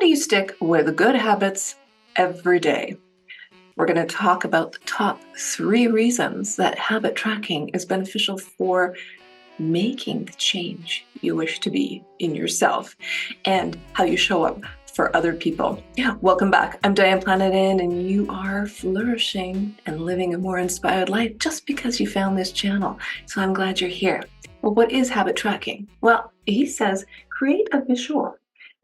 do you stick with good habits every day? We're going to talk about the top 3 reasons that habit tracking is beneficial for making the change you wish to be in yourself and how you show up for other people. Yeah, welcome back. I'm Diane Planet In, and you are flourishing and living a more inspired life just because you found this channel. So I'm glad you're here. Well, what is habit tracking? Well, he says create a visual.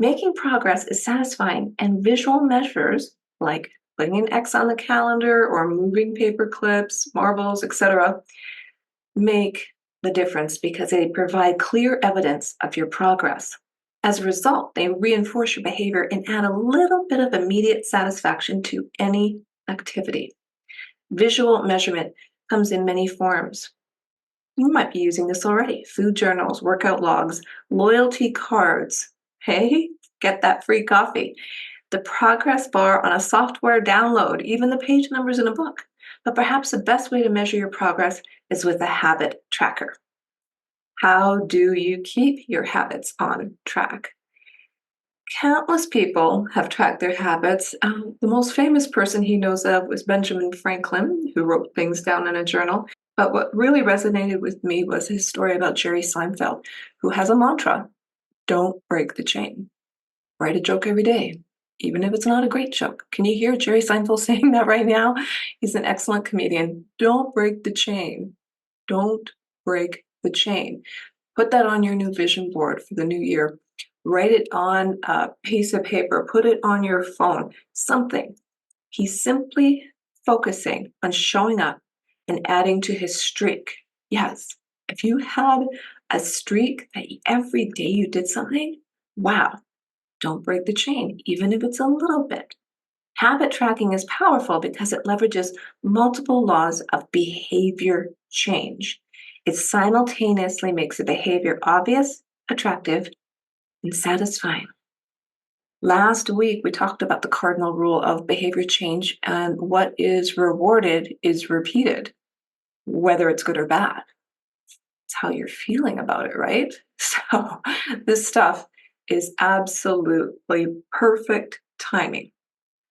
Making progress is satisfying, and visual measures like putting an X on the calendar or moving paper clips, marbles, etc., make the difference because they provide clear evidence of your progress. As a result, they reinforce your behavior and add a little bit of immediate satisfaction to any activity. Visual measurement comes in many forms. You might be using this already: food journals, workout logs, loyalty cards. Hey, get that free coffee. The progress bar on a software download, even the page numbers in a book. But perhaps the best way to measure your progress is with a habit tracker. How do you keep your habits on track? Countless people have tracked their habits. The most famous person he knows of was Benjamin Franklin, who wrote things down in a journal. But what really resonated with me was his story about Jerry Seinfeld, who has a mantra: don't break the chain. Write a joke every day, even if it's not a great joke. Can you hear Jerry Seinfeld saying that right now? He's an excellent comedian. Don't break the chain. Don't break the chain. Put that on your new vision board for the new year. Write it on a piece of paper. Put it on your phone. Something. He's simply focusing on showing up and adding to his streak. Yes, if you had a streak that every day you did something, wow, don't break the chain, even if it's a little bit. Habit tracking is powerful because it leverages multiple laws of behavior change. It simultaneously makes a behavior obvious, attractive, and satisfying. Last week, we talked about the cardinal rule of behavior change, and what is rewarded is repeated, whether it's good or bad. It's how you're feeling about it, right? So this stuff is absolutely perfect timing.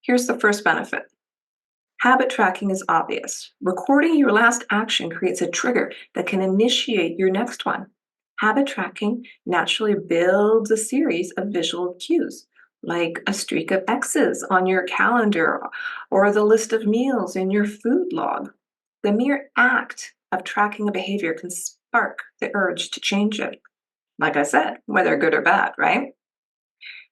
Here's the first benefit. Habit tracking is obvious. Recording your last action creates a trigger that can initiate your next one. Habit tracking naturally builds a series of visual cues, like a streak of X's on your calendar or the list of meals in your food log. The mere act of tracking a behavior can spark the urge to change it. Like I said, whether good or bad, right?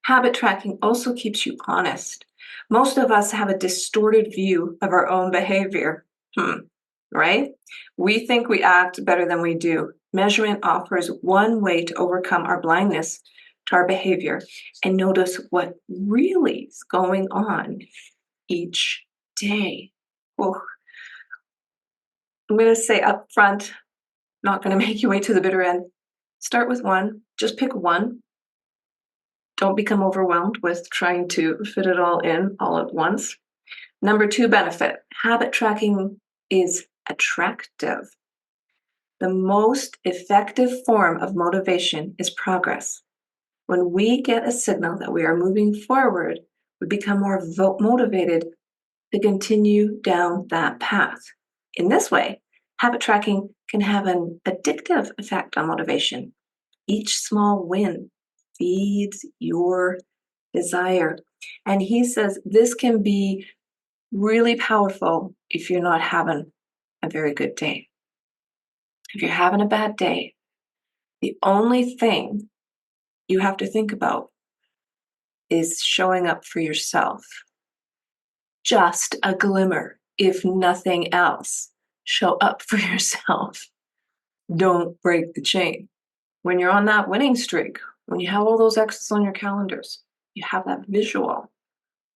Habit tracking also keeps you honest. Most of us have a distorted view of our own behavior. Right? We think we act better than we do. Measurement offers one way to overcome our blindness to our behavior and notice what really is going on each day. Oh, I'm going to say up front, not going to make you wait to the bitter end. Start with one. Just pick one. Don't become overwhelmed with trying to fit it all in all at once. Number 2 benefit: habit tracking is attractive. The most effective form of motivation is progress. When we get a signal that we are moving forward, we become more motivated to continue down that path. In this way, habit tracking can have an addictive effect on motivation. Each small win feeds your desire. And he says this can be really powerful if you're not having a very good day. If you're having a bad day, the only thing you have to think about is showing up for yourself. Just a glimmer, if nothing else. Show up for yourself. Don't break the chain. When you're on that winning streak, when you have all those X's on your calendars, you have that visual.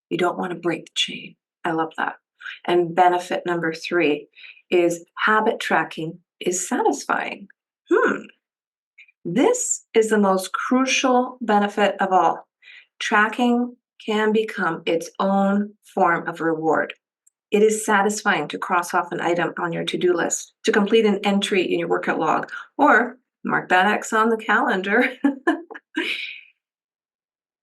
You don't want to break the chain. I love that. And benefit number 3 is habit tracking is satisfying. This is the most crucial benefit of all. Tracking can become its own form of reward. It is satisfying to cross off an item on your to-do list, to complete an entry in your workout log, or mark that X on the calendar.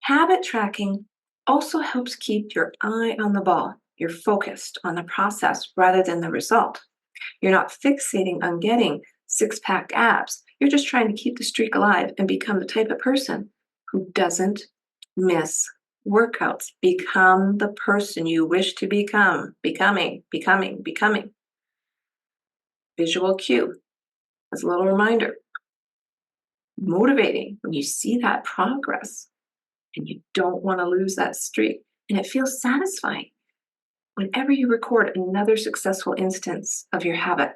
Habit tracking also helps keep your eye on the ball. You're focused on the process rather than the result. You're not fixating on getting six-pack abs. You're just trying to keep the streak alive and become the type of person who doesn't miss workouts. Become the person you wish to become. Becoming. Visual cue as a little reminder. Motivating when you see that progress and you don't want to lose that streak. And it feels satisfying whenever you record another successful instance of your habit.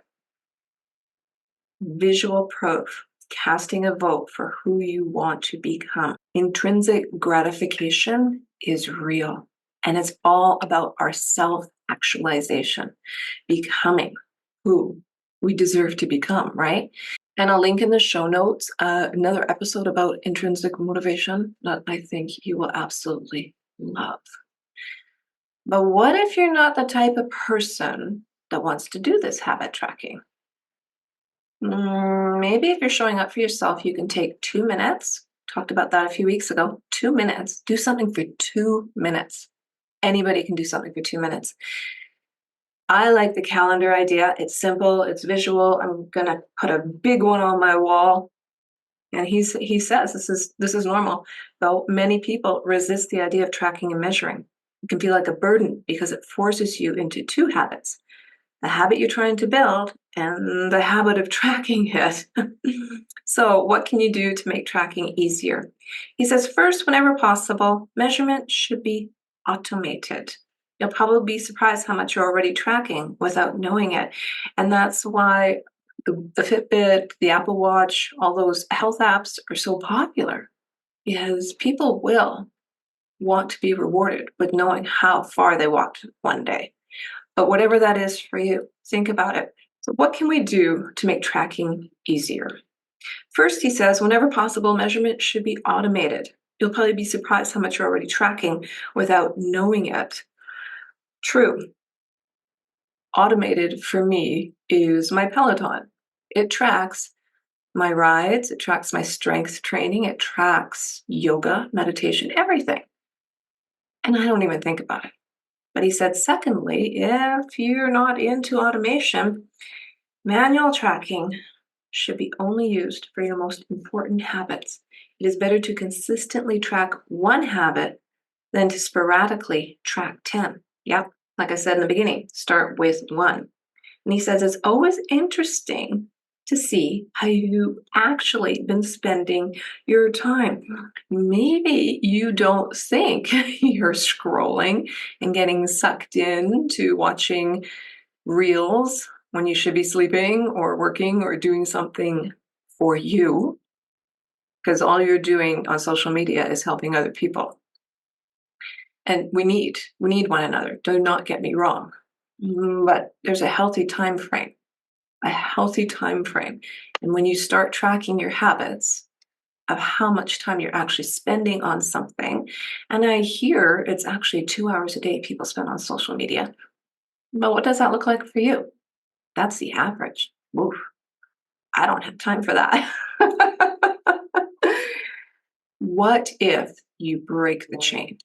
Visual proof, casting a vote for who you want to become. Intrinsic gratification is real, and it's all about our self actualization, becoming who we deserve to become, right? And I'll link in the show notes another episode about intrinsic motivation that I think you will absolutely love. But what if you're not the type of person that wants to do this habit tracking? Maybe if you're showing up for yourself, you can take 2 minutes. Talked about that a few weeks ago. 2 minutes. Do something for 2 minutes. Anybody can do something for 2 minutes. I like the calendar idea. It's simple, it's visual. I'm gonna put a big one on my wall. And he says this is normal, though many people resist the idea of tracking and measuring. It can feel like a burden because it forces you into two habits: the habit you're trying to build and the habit of tracking it. So, what can you do to make tracking easier? He says, first, whenever possible, measurement should be automated. You'll probably be surprised how much you're already tracking without knowing it. And that's why the Fitbit, the Apple Watch, all those health apps are so popular, because people will want to be rewarded with knowing how far they walked one day. But whatever that is for you, think about it. So, what can we do to make tracking easier? First, he says, whenever possible, measurement should be automated. You'll probably be surprised how much you're already tracking without knowing it. True. Automated for me is my Peloton. It tracks my rides, it tracks my strength training, it tracks yoga, meditation, everything. And I don't even think about it. But he said, secondly, if you're not into automation, manual tracking should be only used for your most important habits. It is better to consistently track one habit than to sporadically track 10. Yep, like I said in the beginning, start with one. And he says it's always interesting to see how you've actually been spending your time. Maybe you don't think you're scrolling and getting sucked in to watching reels when you should be sleeping or working or doing something for you, because all you're doing on social media is helping other people. And we need one another. Do not get me wrong. But there's a healthy time frame. A healthy time frame. And when you start tracking your habits of how much time you're actually spending on something, and I hear it's actually 2 hours a day people spend on social media. But what does that look like for you? That's the average. Oof, I don't have time for that. What if you break the chain?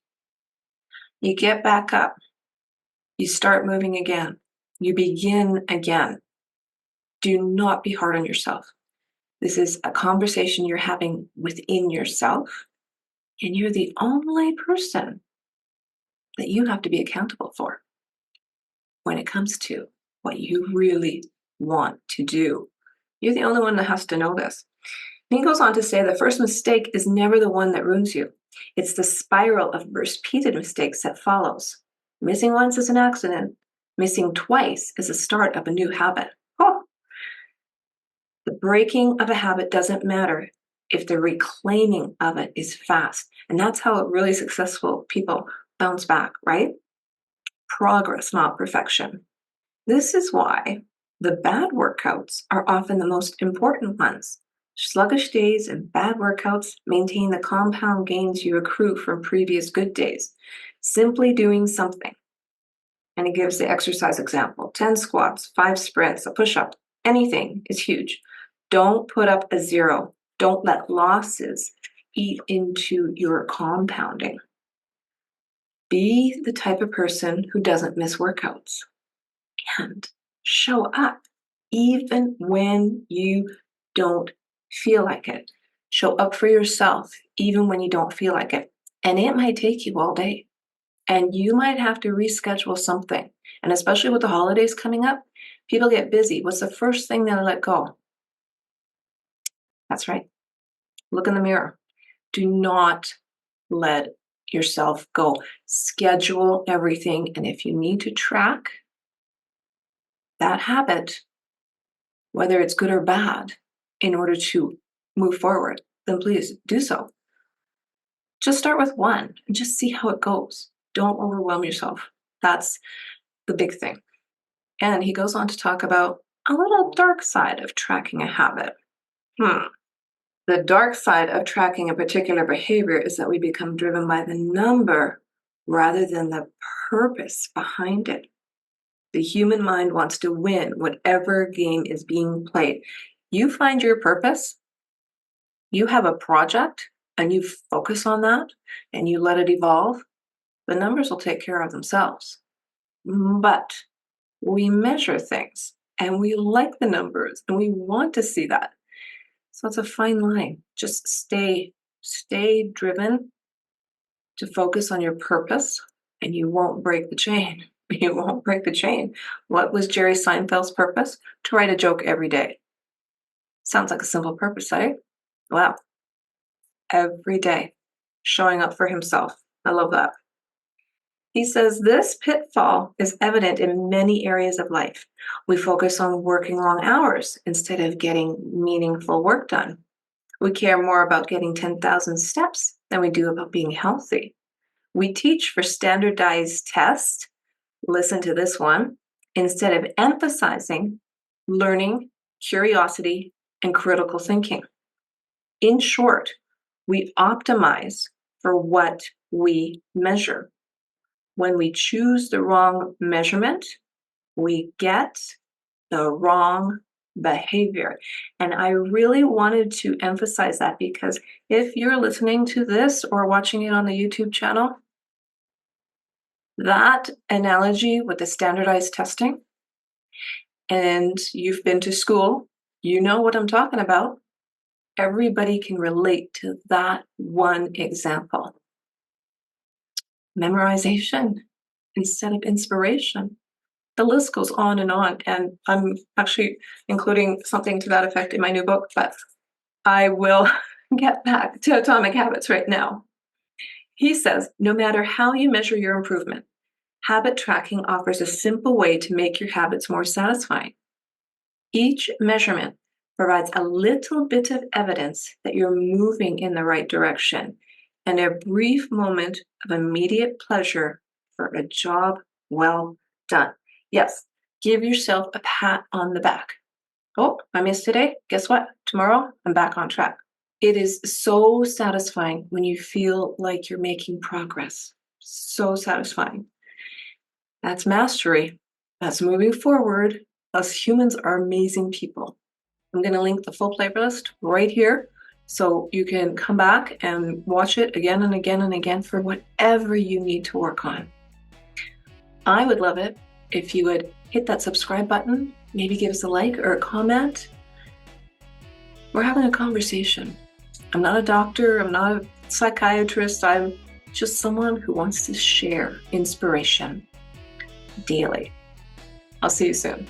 You get back up, you start moving again, you begin again. Do not be hard on yourself. This is a conversation you're having within yourself, and you're the only person that you have to be accountable for when it comes to what you really want to do. You're the only one that has to know this. And he goes on to say the first mistake is never the one that ruins you. It's the spiral of repeated mistakes that follows. Missing once is an accident. Missing twice is the start of a new habit. Oh, the breaking of a habit doesn't matter if the reclaiming of it is fast. And that's how really successful people bounce back, right? Progress, not perfection. This is why the bad workouts are often the most important ones. Sluggish days and bad workouts maintain the compound gains you accrue from previous good days. Simply doing something. And he gives the exercise example: 10 squats, 5 sprints, a push up, anything is huge. Don't put up a zero. Don't let losses eat into your compounding. Be the type of person who doesn't miss workouts and show up even when you don't feel like it. Show up for yourself even when you don't feel like it. And it might take you all day. And you might have to reschedule something. And especially with the holidays coming up, people get busy. What's the first thing they'll let go? That's right. Look in the mirror. Do not let yourself go. Schedule everything. And if you need to track that habit, whether it's good or bad, in order to move forward, then please do so. Just start with one and just see how it goes. Don't overwhelm yourself. That's the big thing. And he goes on to talk about a little dark side of tracking a habit. The dark side of tracking a particular behavior is that we become driven by the number rather than the purpose behind it. The human mind wants to win whatever game is being played. You find your purpose, you have a project, and you focus on that, and you let it evolve, the numbers will take care of themselves. But we measure things, and we like the numbers, and we want to see that. So it's a fine line. Just stay driven to focus on your purpose, and you won't break the chain. You won't break the chain. What was Jerry Seinfeld's purpose? To write a joke every day. Sounds like a simple purpose, eh? Wow. Every day, showing up for himself. I love that. He says this pitfall is evident in many areas of life. We focus on working long hours instead of getting meaningful work done. We care more about getting 10,000 steps than we do about being healthy. We teach for standardized tests, listen to this one, instead of emphasizing learning, curiosity, and critical thinking. In short, we optimize for what we measure. When we choose the wrong measurement, we get the wrong behavior. And I really wanted to emphasize that because if you're listening to this or watching it on the YouTube channel, that analogy with the standardized testing, and you've been to school, you know what I'm talking about. Everybody can relate to that one example. Memorization instead of inspiration. The list goes on, and I'm actually including something to that effect in my new book, but I will get back to Atomic Habits right now. He says, no matter how you measure your improvement, habit tracking offers a simple way to make your habits more satisfying. Each measurement provides a little bit of evidence that you're moving in the right direction and a brief moment of immediate pleasure for a job well done. Yes, give yourself a pat on the back. Oh, I missed today. Guess what? Tomorrow, I'm back on track. It is so satisfying when you feel like you're making progress. So satisfying. That's mastery. That's moving forward. Us humans are amazing people. I'm going to link the full playlist right here so you can come back and watch it again and again and again for whatever you need to work on. I would love it if you would hit that subscribe button, maybe give us a like or a comment. We're having a conversation. I'm not a doctor, I'm not a psychiatrist, I'm just someone who wants to share inspiration daily. I'll see you soon.